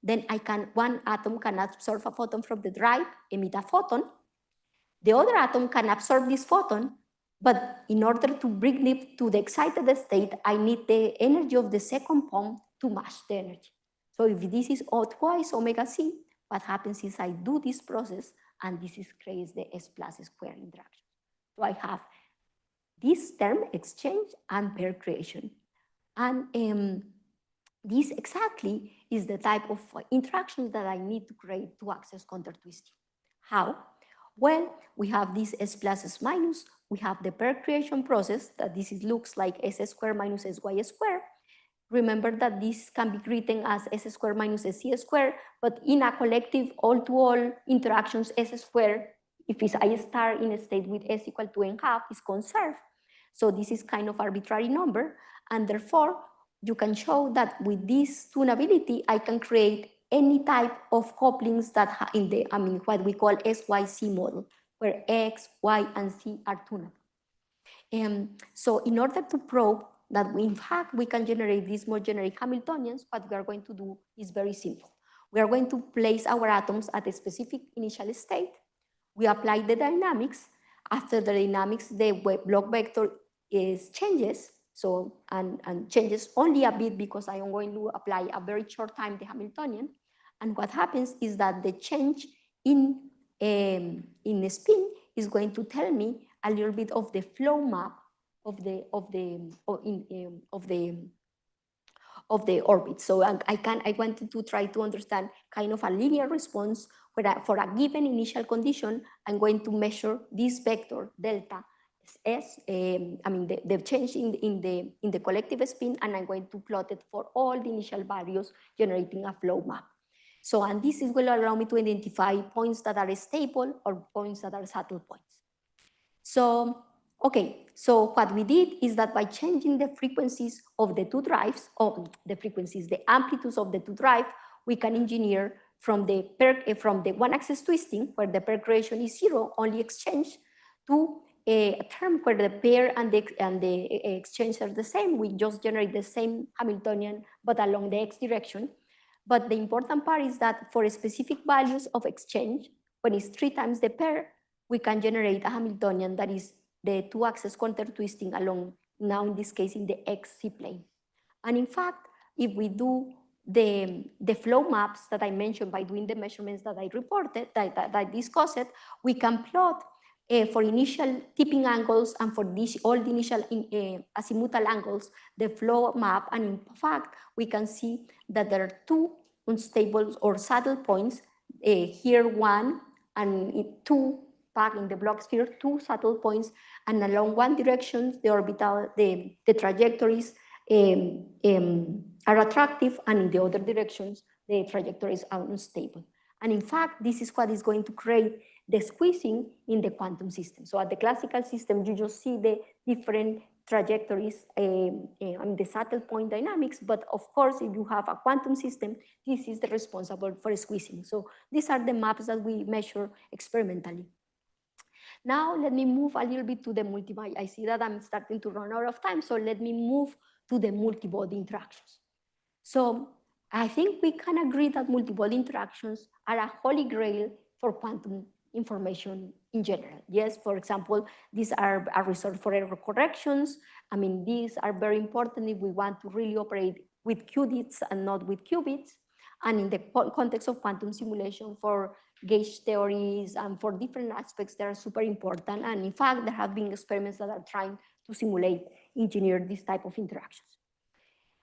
then one atom can absorb a photon from the drive, emit a photon. The other atom can absorb this photon, But in order to bring it to the excited state, I need the energy of the second pump to match the energy. So if this is twice omega c, what happens is I do this process, and this is creates the S plus square interaction. So I have this term, exchange, and pair creation. And this exactly is the type of interactions that I need to create to access counter-twisting. How? Well, we have this S plus S minus, we have the pair creation process that looks like S squared minus SY squared. Remember that this can be written as S squared minus SC squared, but in a collective all-to-all interactions, S squared, if I start in a state with S equal to n half, is conserved. So this is kind of arbitrary number, and therefore you can show that with this tunability, I can create any type of couplings that in the, what we call SYC model, where X, Y, and C are tunable. So in order to probe that in fact we can generate these more generic Hamiltonians, what we are going to do is very simple. We are going to place our atoms at a specific initial state. We apply the dynamics. After the dynamics, the block vector changes. So, and changes only a bit because I am going to apply a very short time the Hamiltonian. And what happens is that the change in the spin is going to tell me a little bit of the flow map of the orbit. So I wanted to try to understand kind of a linear response where for a given initial condition, I'm going to measure this vector delta S, the change in the collective spin, and I'm going to plot it for all the initial values, generating a flow map. So, and this will allow me to identify points that are stable or points that are saddle points. So, okay, so what we did is that by changing the frequencies of the two drives, the amplitudes of the two drives, we can engineer from the one-axis twisting, where the pair creation is 0, only exchange, to a term where the pair and the exchange are the same. We just generate the same Hamiltonian, but along the x direction. But the important part is that for specific values of exchange, when it's 3 times the pair, we can generate a Hamiltonian that is the two-axis counter-twisting along, now in this case, in the XC plane. And in fact, if we do the flow maps that I mentioned by doing the measurements that I reported, that I discussed, we can plot for initial tipping angles and for all the initial azimuthal angles, the flow map. And in fact, we can see that there are 2 unstable or saddle points, here 1 and 2 back in the Bloch sphere, 2 saddle points, and along one direction, the orbital, the trajectories are attractive, and in the other directions, the trajectories are unstable. And in fact, this is what is going to create the squeezing in the quantum system. So at the classical system, you just see the different trajectories and the saddle point dynamics, but of course, if you have a quantum system, this is the responsible for squeezing. So these are the maps that we measure experimentally. Now, let me move a little bit to the multi-body. I see that I'm starting to run out of time, so let me move to the multi-body interactions. So I think we can agree that multi-body interactions are a holy grail for quantum information in general. Yes, for example, these are a result for error corrections. I mean, these are very important if we want to really operate with qubits and not with qubits. And in the context of quantum simulation for gauge theories and for different aspects, they are super important. And in fact, there have been experiments that are trying to simulate, engineer this type of interactions.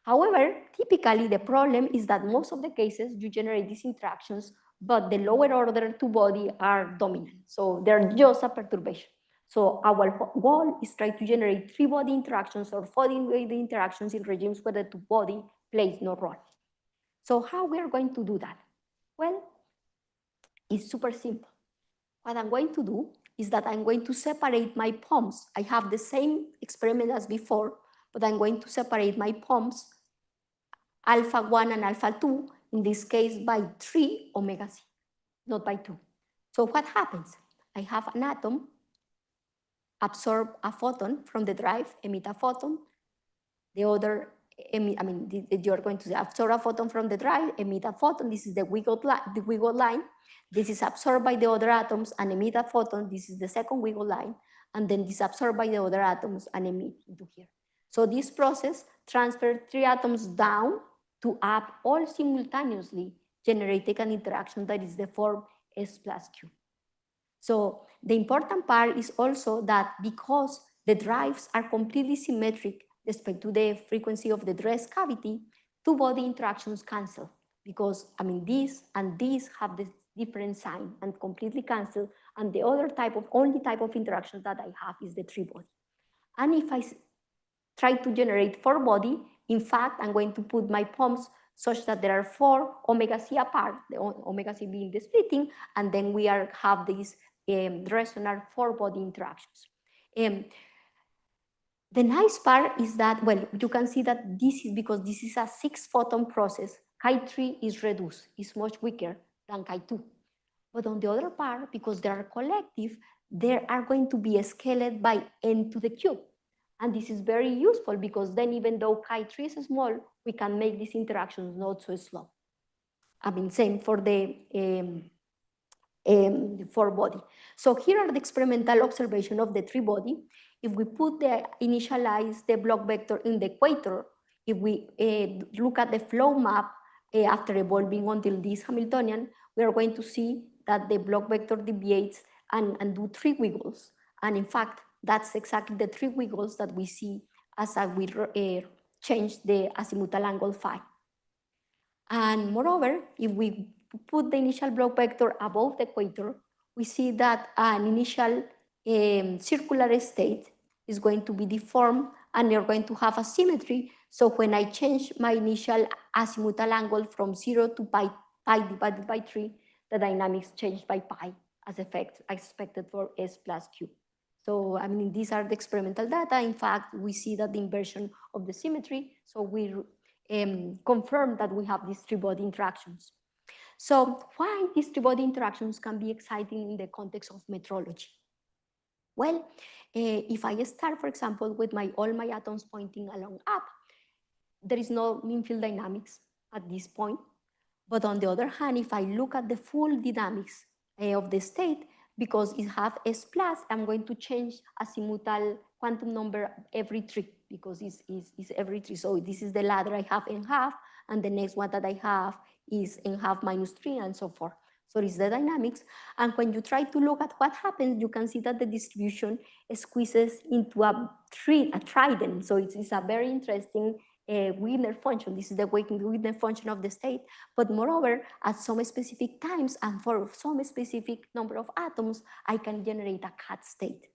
However, typically the problem is that most of the cases you generate these interactions, but the lower order two body are dominant. So they're just a perturbation. So our goal is try to generate 3-body interactions or 4-body interactions in regimes where the 2-body plays no role. So how we are going to do that? Well, it's super simple. What I'm going to do is that I'm going to separate my pumps. I have the same experiment as before, but I'm going to separate my pumps, alpha 1 and alpha 2, in this case by 3 omega c, not by 2. So what happens? I have an atom, absorb a photon from the drive, emit a photon. The other, you're going to absorb a photon from the drive, emit a photon. This is the wiggle line. This is absorbed by the other atoms and emit a photon. This is the second wiggle line. and then is absorbed by the other atoms and emit into here. So this process transfers 3 atoms down to up all simultaneously, generating an interaction that is the form S plus Q. So the important part is also that because the drives are completely symmetric respect to the frequency of the dress cavity, two-body interactions cancel, because I mean these and these have the different sign and completely cancel, and the other only type of interaction that I have is the three-body. And if I try to generate four-body, in fact, I'm going to put my pumps such that there are 4 omega C apart, the omega C being the splitting, and then we have these resonant four-body interactions. The nice part is that, well, you can see that this is because this is a 6-photon process. Chi3 is reduced, is much weaker than Chi2. But on the other part, because they are collective, they are going to be scaled by n to the cube. And this is very useful because then even though Chi3 is small, we can make these interactions not so slow. I mean, same for the four-body. So here are the experimental observation of the three-body. If we initialize the block vector in the equator, if we look at the flow map after evolving until this Hamiltonian, we are going to see that the block vector deviates and do 3 wiggles. And in fact, that's exactly the 3 wiggles that we see as we change the azimuthal angle phi. And moreover, if we put the initial block vector above the equator, we see that an initial circular state is going to be deformed and you're going to have a symmetry. So when I change my initial azimuthal angle from 0 to pi divided by 3, the dynamics change by pi as expected for S plus Q. So, I mean, these are the experimental data. In fact, we see that the inversion of the symmetry. So we confirm that we have these three-body interactions. So why these three-body interactions can be exciting in the context of metrology? Well, if I start, for example, with all my atoms pointing along up, there is no mean field dynamics at this point. But on the other hand, if I look at the full dynamics of the state, because it has S plus, I'm going to change azimuthal quantum number every 3 because it's every 3. So this is the ladder I have in half, and the next one that I have is in half minus 3 and so forth. So it's the dynamics. And when you try to look at what happens, you can see that the distribution squeezes into a trident. So it's a very interesting Wigner function. This is the Wigner function of the state. But moreover, at some specific times and for some specific number of atoms, I can generate a cat state.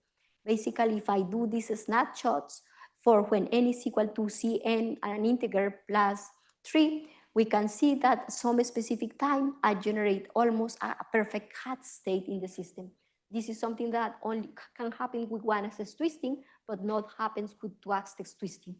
Basically, if I do these snapshots for when n is equal to Cn and an integer plus 3, we can see that some specific time I generate almost a perfect cat state in the system. This is something that only can happen with one-axis twisting, but not happens with two-axis twisting.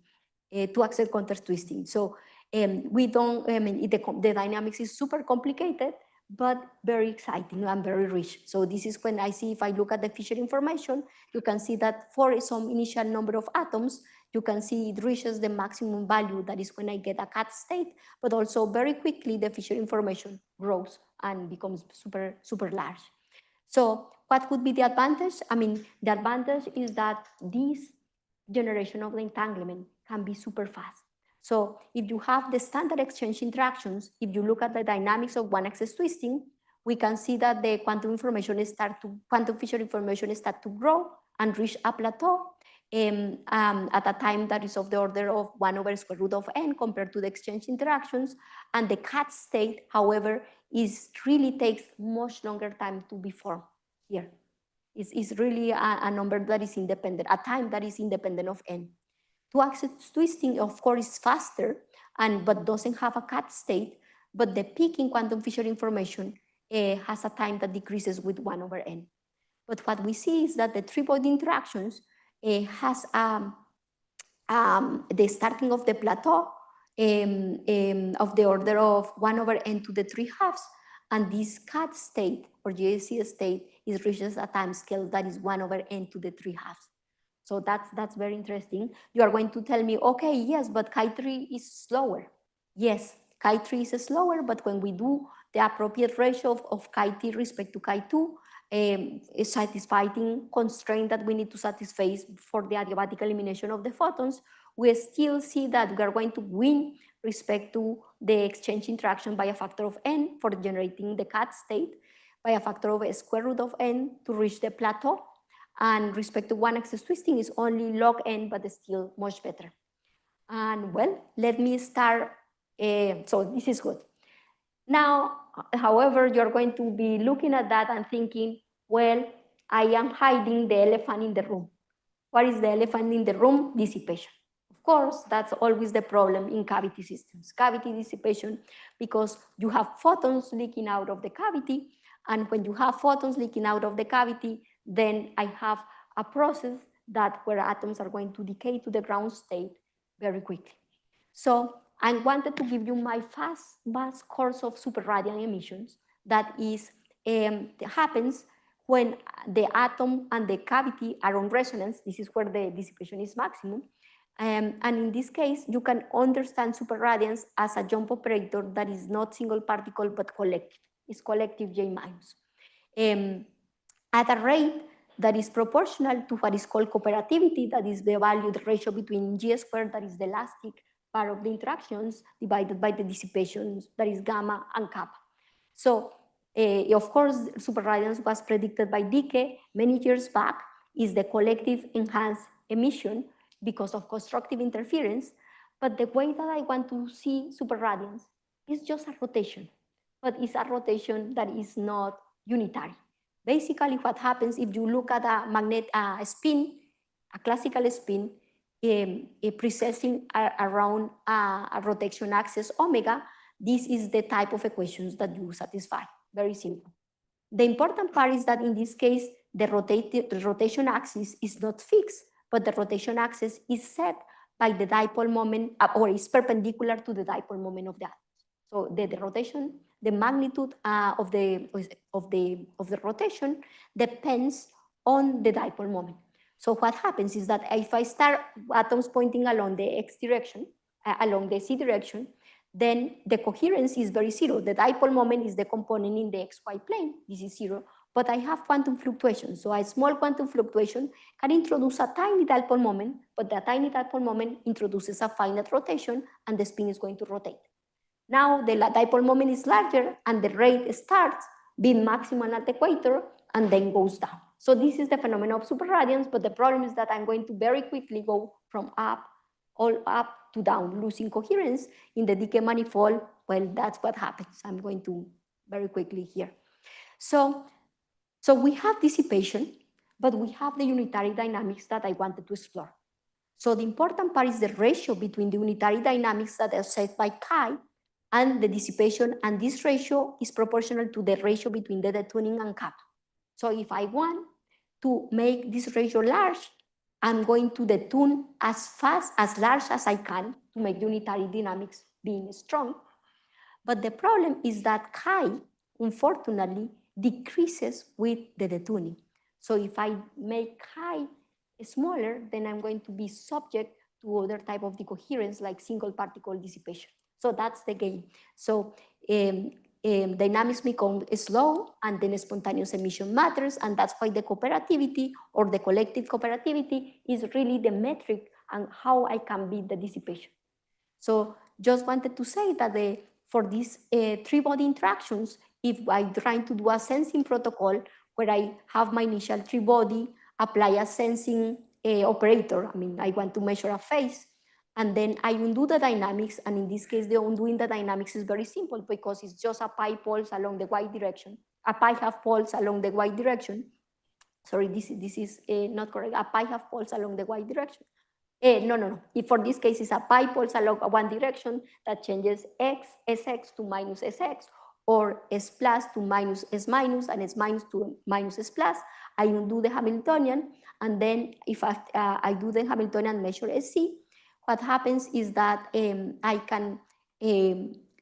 Two-axis contour twisting. So we don't, I mean, the dynamics is super complicated, but very exciting and very rich. So this is when I see, if I look at the Fisher information, you can see that for some initial number of atoms, you can see it reaches the maximum value. That is when I get a cat state, but also very quickly the Fisher information grows and becomes super, super large. So what could be the advantage? I mean, the advantage is that this generation of the entanglement can be super fast. So if you have the standard exchange interactions, if you look at the dynamics of one-axis twisting, we can see that the quantum Fisher information start to grow and reach a plateau at a time that is of the order of 1 over square root of n compared to the exchange interactions. And the cat state, however, really takes much longer time to be formed here. It's really a number that is independent, a time that is independent of n. Two-axis twisting, of course, is faster, but doesn't have a cat state, but the peak in quantum Fisher information has a time that decreases with 1 over n. But what we see is that the three-body interactions has the starting of the plateau of the order of 1 over n to the 3 halves, and this cat state or JC state is reaches a time scale that is 1 over n to the 3 halves. So that's very interesting. You are going to tell me, okay, yes, but Chi3 is slower. Yes, chi3 is slower, but when we do the appropriate ratio of chi-t respect to chi2, satisfying constraint that we need to satisfy for the adiabatic elimination of the photons, we still see that we are going to win respect to the exchange interaction by a factor of n for generating the cat state, by a factor of a square root of n to reach the plateau, and respect to one-axis twisting is only log n, but still much better. And well, let me start. So this is good. Now, however, you're going to be looking at that and thinking, well, I am hiding the elephant in the room. What is the elephant in the room? Dissipation. Of course, that's always the problem in cavity systems. Cavity dissipation, because you have photons leaking out of the cavity, and when you have photons leaking out of the cavity, then I have a process that where atoms are going to decay to the ground state very quickly. So I wanted to give you my vast course of superradiant emissions that is happens when the atom and the cavity are on resonance. This is where the dissipation is maximum. And in this case, you can understand superradiance as a jump operator that is not single particle but collective. It's collective J minus. At a rate that is proportional to what is called cooperativity, that is the value, the ratio between G squared, that is the elastic part of the interactions, divided by the dissipation, that is gamma and kappa. So, of course, superradiance was predicted by Dicke many years back, is the collective enhanced emission because of constructive interference. But the way that I want to see superradiance is just a rotation, but it's a rotation that is not unitary. Basically, what happens if you look at a spin, a classical spin, precessing around a rotation axis omega, this is the type of equations that you satisfy. Very simple. The important part is that in this case, the rotation axis is not fixed, but the rotation axis is set by the dipole moment, or is perpendicular to the dipole moment of the atom. So the rotation, the magnitude of the rotation depends on the dipole moment. So what happens is that if I start atoms pointing along the x direction, along the z direction, then the coherence is very zero. The dipole moment is the component in the xy plane. This is zero, but I have quantum fluctuation. So a small quantum fluctuation can introduce a tiny dipole moment, but the tiny dipole moment introduces a finite rotation, and the spin is going to rotate. Now the dipole moment is larger, and the rate starts being maximum at the equator and then goes down. So this is the phenomenon of superradiance, but the problem is that I'm going to very quickly go from all up to down, losing coherence in the decay manifold. Well, that's what happens. I'm going to very quickly here. So we have dissipation, but we have the unitary dynamics that I wanted to explore. So the important part is the ratio between the unitary dynamics that are set by chi and the dissipation, and this ratio is proportional to the ratio between the detuning and kappa. So if I want to make this ratio large, I'm going to detune as fast, as large as I can to make unitary dynamics being strong. But the problem is that chi, unfortunately, decreases with the detuning. So if I make chi smaller, then I'm going to be subject to other type of decoherence like single particle dissipation. So that's the game. So dynamics become slow, and then spontaneous emission matters, and that's why the cooperativity or the collective cooperativity is really the metric and how I can beat the dissipation. So just wanted to say that for these three-body interactions, if I'm trying to do a sensing protocol where I have my initial three-body, apply a sensing operator, I mean, I want to measure a phase, and then I undo the dynamics, and in this case, the undoing the dynamics is very simple because it's just a pi pulse along the y direction, a pi half pulse along the y direction. Sorry, this is not correct, a pi half pulse along the y direction. No. If for this case, it's a pi pulse along one direction that changes x, sx to minus sx, or s plus to minus s minus, and s minus to minus s plus. I undo the Hamiltonian, and then if I do the Hamiltonian measure SC, what happens is that I can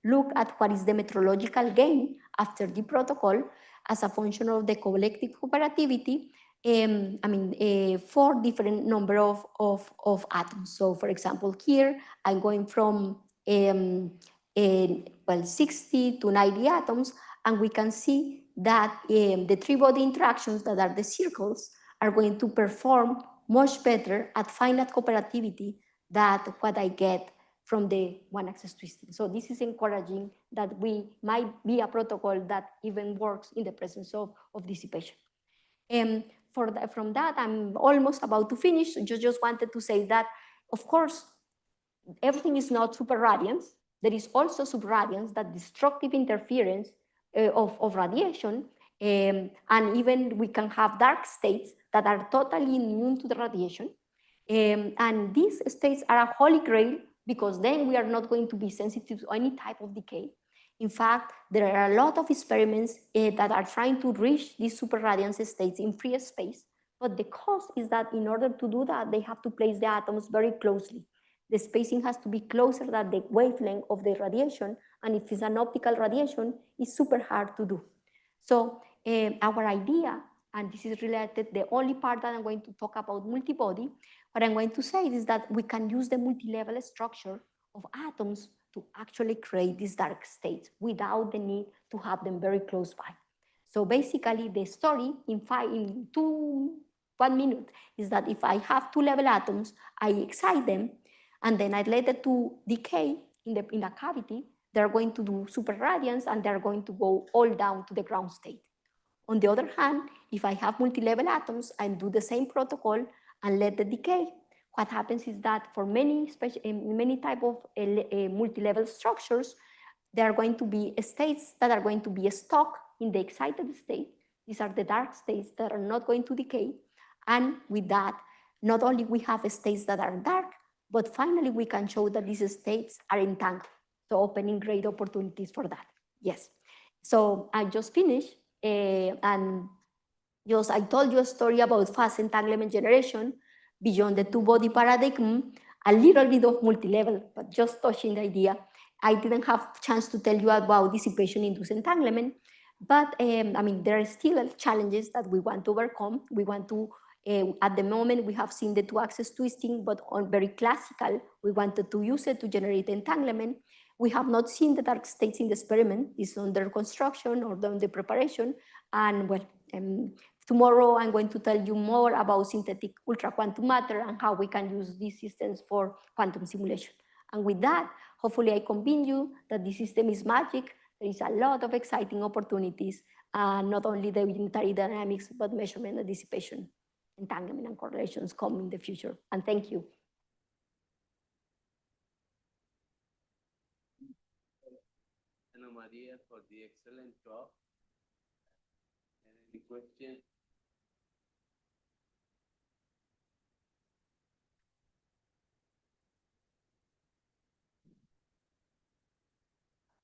look at what is the metrological gain after the protocol as a function of the collective cooperativity, for different number of atoms. So for example, here I'm going from well, 60 to 90 atoms, and we can see that the three-body interactions that are the circles are going to perform much better at finite cooperativity than what I get from the one-axis twisting. So this is encouraging that we might be a protocol that even works in the presence of dissipation. From that, I'm almost about to finish. Just wanted to say that, of course, everything is not super radiance. There is also subradiance, that destructive interference of radiation. And even we can have dark states that are totally immune to the radiation. And these states are a holy grail because then we are not going to be sensitive to any type of decay. In fact, there are a lot of experiments that are trying to reach these superradiance states in free space. But the cost is that in order to do that, they have to place the atoms very closely. The spacing has to be closer than the wavelength of the radiation. And if it's an optical radiation, it's super hard to do. So our idea, and this is related, the only part that I'm going to talk about multibody, what I'm going to say is that we can use the multi-level structure of atoms to actually create these dark states without the need to have them very close by. So basically the story in 1 minute is that if I have two-level atoms, I excite them, and then I let the two decay in a cavity, they're going to do super radiance and they're going to go all down to the ground state. On the other hand, if I have multi-level atoms and do the same protocol and let the decay, what happens is that for many type of multi-level structures, there are going to be states that are going to be stuck in the excited state. These are the dark states that are not going to decay. And with that, not only we have states that are dark, but finally we can show that these states are entangled. So opening great opportunities for that. Yes. So I just finished and just I told you a story about fast entanglement generation beyond the two-body paradigm, a little bit of multi-level, but just touching the idea. I didn't have a chance to tell you about dissipation-induced entanglement, but I mean, there are still challenges that we want to overcome. We want to, at the moment, we have seen the two-axis twisting, but on very classical, we wanted to use it to generate entanglement. We have not seen the dark states in the experiment. It's under construction or under preparation. And well, tomorrow I'm going to tell you more about synthetic ultra-quantum matter and how we can use these systems for quantum simulation. And with that, hopefully I convince you that this system is magic. There is a lot of exciting opportunities, not only the unitary dynamics, but measurement and dissipation, entanglement and correlations come in the future. And thank you. Ana Maria, for the excellent talk. Any questions?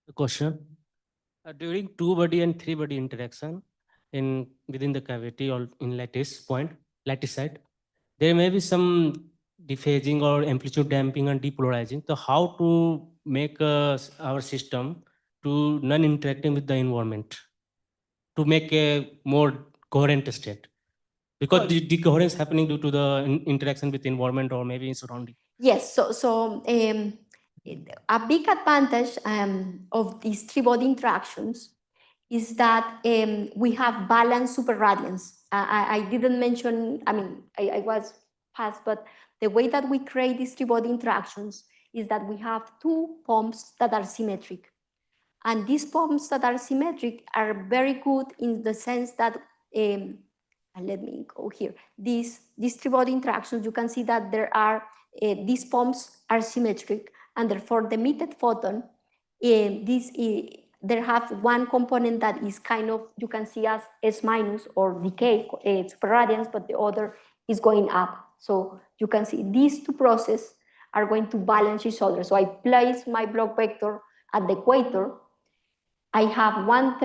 A question. During two-body and three-body interaction within the cavity or in lattice site, there may be some dephasing or amplitude damping and depolarizing. So how to make our system to non-interacting with the environment to make a more coherent state? Because the decoherence happening due to the interaction with the environment or maybe in surrounding. Yes, so a big advantage of these three-body interactions is that we have balanced superradiance. I didn't mention, I mean, I was past, but the way that we create these three-body interactions is that we have two pumps that are symmetric. And these pumps that are symmetric are very good in the sense that, and let me go here, these three-body interactions, you can see that there are, these pumps are symmetric, and therefore the emitted photon, there have one component that is kind of, you can see as S minus or decay, superradiance, but the other is going up. So you can see these two processes are going to balance each other. So I place my block vector at the equator. I have one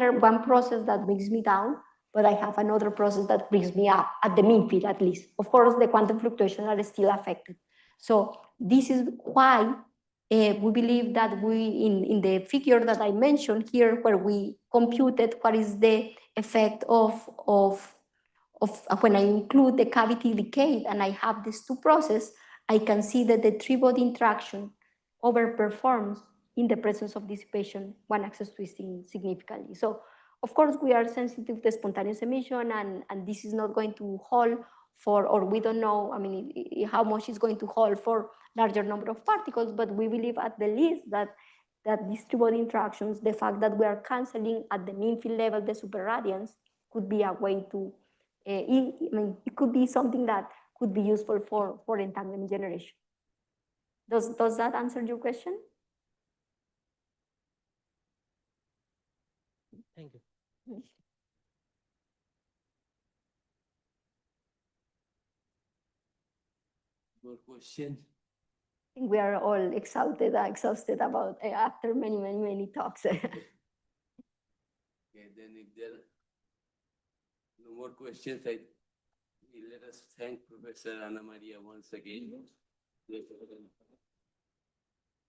process that brings me down, but I have another process that brings me up at the mean field at least. Of course, the quantum fluctuations are still affected. So this is why we believe that in the figure that I mentioned here, where we computed what is the effect of when I include the cavity decay and I have these two processes, I can see that the three-body interaction overperforms in the presence of dissipation, one-axis twisting significantly. So of course, we are sensitive to spontaneous emission, and this is not going to hold for, or we don't know, I mean, how much is going to hold for larger number of particles, but we believe at the least that these two-body interactions, the fact that we are canceling at the mean field level the superradiance, could be a way to, I mean, it could be something that could be useful for entanglement generation. Does that answer your question? Thank you. More questions? I think we are all exhausted about after many talks. Okay, then if there are no more questions, let us thank Professor Anna Maria once again.